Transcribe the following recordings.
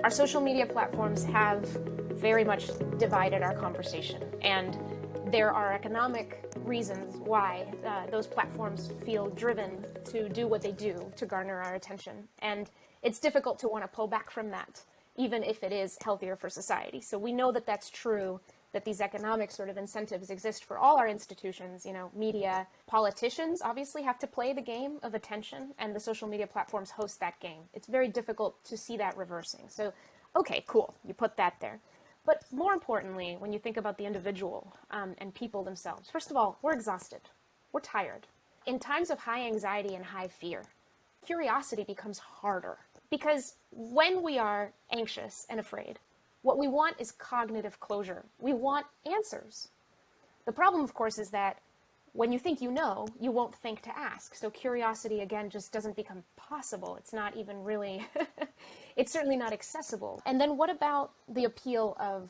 Our social media platforms have very much divided our conversation, and there are economic reasons why those platforms feel driven to do what they do to garner our attention. And it's difficult to want to pull back from that, even if it is healthier for society. So we know that that's true, that these economic sort of incentives exist for all our institutions, media. Politicians obviously have to play the game of attention, and the social media platforms host that game. It's very difficult to see that reversing. So, okay, cool, you put that there. But more importantly, when you think about the individual and people themselves, first of all, we're exhausted. We're tired. In times of high anxiety and high fear, curiosity becomes harder. Because when we are anxious and afraid, what we want is cognitive closure. We want answers. The problem, of course, is that when you think you know, you won't think to ask. So curiosity, again, just doesn't become possible. It's not even really, it's certainly not accessible. And then what about the appeal of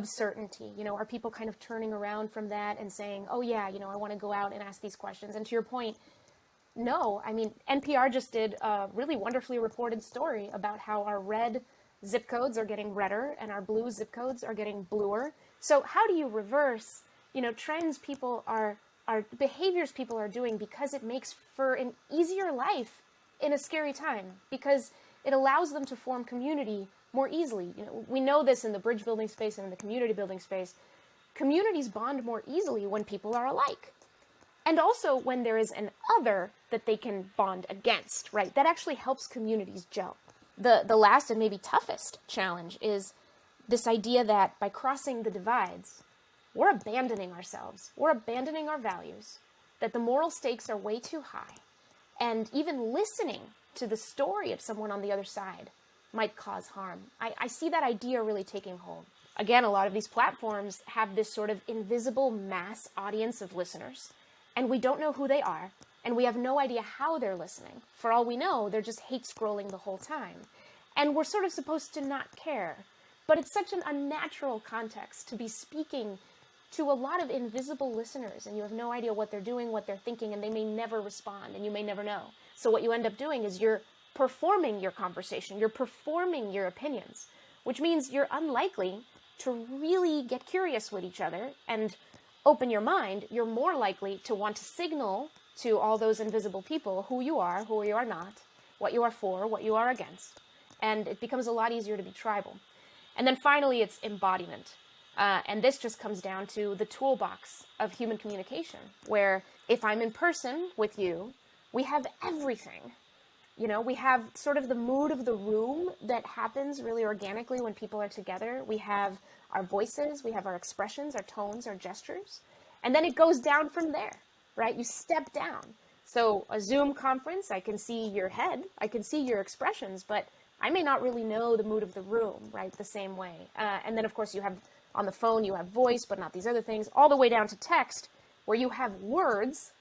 certainty? Are people kind of turning around from that and saying, oh yeah, I want to go out and ask these questions? And to your point, no. I mean, NPR just did a really wonderfully reported story about how our red zip codes are getting redder and our blue zip codes are getting bluer. So how do you reverse, trends people are behaviors people are doing because it makes for an easier life in a scary time, because it allows them to form community more easily. We know this in the bridge building space and in the community building space. Communities bond more easily when people are alike. And also when there is an other that they can bond against, right? That actually helps communities gel. The last and maybe toughest challenge is this idea that by crossing the divides, we're abandoning ourselves, we're abandoning our values, that the moral stakes are way too high, and even listening to the story of someone on the other side might cause harm. I see that idea really taking hold. Again, a lot of these platforms have this sort of invisible mass audience of listeners, and we don't know who they are, and we have no idea how they're listening. For all we know, they're just hate scrolling the whole time. And we're sort of supposed to not care. But it's such an unnatural context to be speaking to a lot of invisible listeners, and you have no idea what they're doing, what they're thinking, and they may never respond, and you may never know. So what you end up doing is you're performing your conversation, you're performing your opinions, which means you're unlikely to really get curious with each other and open your mind. You're more likely to want to signal to all those invisible people who you are not, what you are for, what you are against. And it becomes a lot easier to be tribal. And then finally, it's embodiment. And this just comes down to the toolbox of human communication, where if I'm in person with you, we have everything. We have sort of the mood of the room that happens really organically when people are together. We have our voices, we have our expressions, our tones, our gestures. And then it goes down from there, right? You step down. So a Zoom conference, I can see your head, I can see your expressions, but I may not really know the mood of the room, right, the same way. And then, of course, you have on the phone, you have voice, but not these other things, all the way down to text, where you have words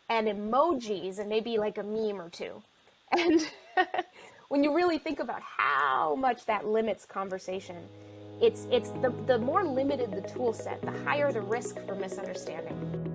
and emojis and maybe like a meme or two. And when you really think about how much that limits conversation, it's the more limited the tool set, the higher the risk for misunderstanding.